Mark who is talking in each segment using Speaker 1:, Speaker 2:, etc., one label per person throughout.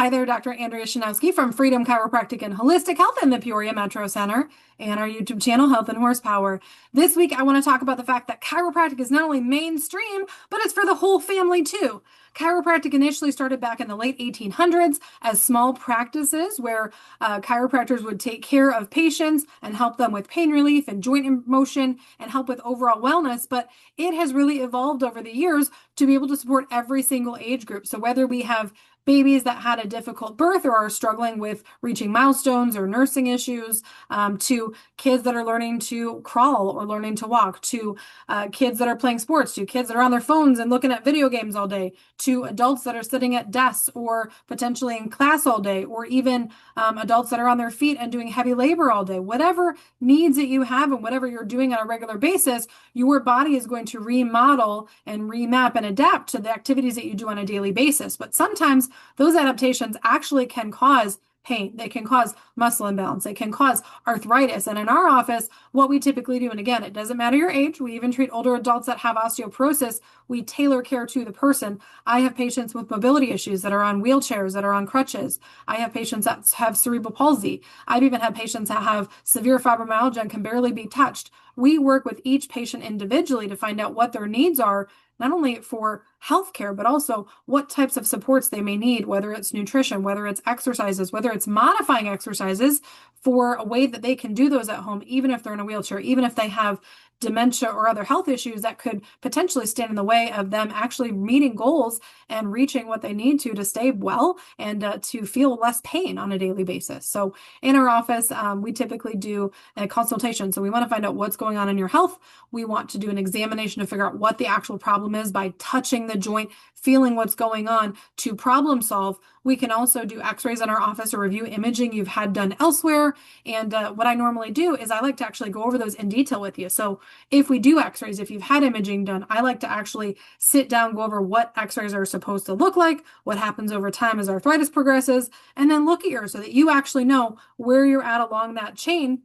Speaker 1: Hi there, Dr. Andrea Shanowski from Freedom Chiropractic and Holistic Health in the Peoria Metro Center and our YouTube channel, Health and Horsepower. This week, I want to talk about the fact that chiropractic is not only mainstream, but it's for the whole family too. Chiropractic initially started back in the late 1800s as small practices where chiropractors would take care of patients and help them with pain relief and joint motion and help with overall wellness. But it has really evolved over the years to be able to support every single age group. So whether we have babies that had a difficult birth or are struggling with reaching milestones or nursing issues, to kids that are learning to crawl or learning to walk, to kids that are playing sports, to kids that are on their phones and looking at video games all day, to adults that are sitting at desks or potentially in class all day, or even adults that are on their feet and doing heavy labor all day. Whatever needs that you have and whatever you're doing on a regular basis, your body is going to remodel and remap and adapt to the activities that you do on a daily basis. But sometimes those adaptations actually can cause pain. They can cause muscle imbalance. They can cause arthritis. And in our office, what we typically do, and again, it doesn't matter your age. We even treat older adults that have osteoporosis. We tailor care to the person. I have patients with mobility issues that are on wheelchairs, that are on crutches. I have patients that have cerebral palsy. I've even had patients that have severe fibromyalgia and can barely be touched. We work with each patient individually to find out what their needs are, not only for healthcare, but also what types of supports they may need, whether it's nutrition, whether it's exercises, whether it's modifying exercises for a way that they can do those at home, even if they're in a wheelchair, even if they have dementia or other health issues that could potentially stand in the way of them actually meeting goals and reaching what they need to stay well and to feel less pain on a daily basis. So in our office, we typically do a consultation. So we want to find out what's going on in your health. We want to do an examination to figure out what the actual problem is by touching the joint, feeling what's going on to problem solve. We can also do x-rays in our office or review imaging you've had done elsewhere. And what I normally do is I like to actually go over those in detail with you. So if we do x-rays, if you've had imaging done, I like to actually sit down, go over what x-rays are supposed to look like, what happens over time as arthritis progresses, and then look at yours so that you actually know where you're at along that chain,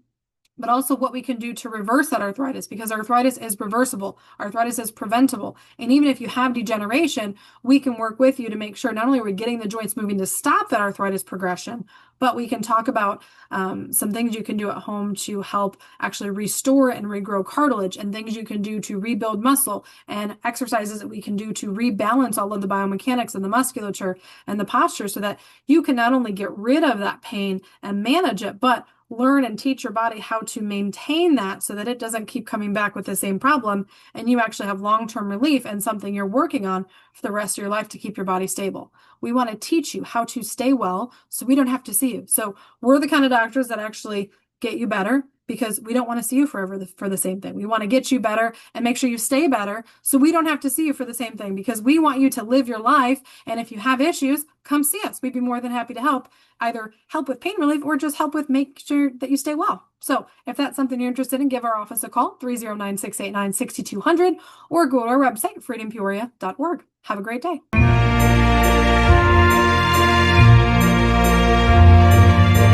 Speaker 1: but also what we can do to reverse that arthritis, because arthritis is reversible. Arthritis is preventable. And even if you have degeneration, we can work with you to make sure not only are we getting the joints moving to stop that arthritis progression, but we can talk about some things you can do at home to help actually restore and regrow cartilage, and things you can do to rebuild muscle, and exercises that we can do to rebalance all of the biomechanics and the musculature and the posture so that you can not only get rid of that pain and manage it, but learn and teach your body how to maintain that so that it doesn't keep coming back with the same problem, and you actually have long-term relief and something you're working on for the rest of your life to keep your body stable. We want to teach you how to stay well so we don't have to see you. So we're the kind of doctors that actually get you better, because we don't want to see you forever for the same thing. We want to get you better and make sure you stay better so we don't have to see you for the same thing, because we want you to live your life. And if you have issues, come see us. We'd be more than happy to help, either help with pain relief or just help with make sure that you stay well. So if that's something you're interested in, give our office a call, 309-689-6200, or go to our website, freedompeoria.org. Have a great day.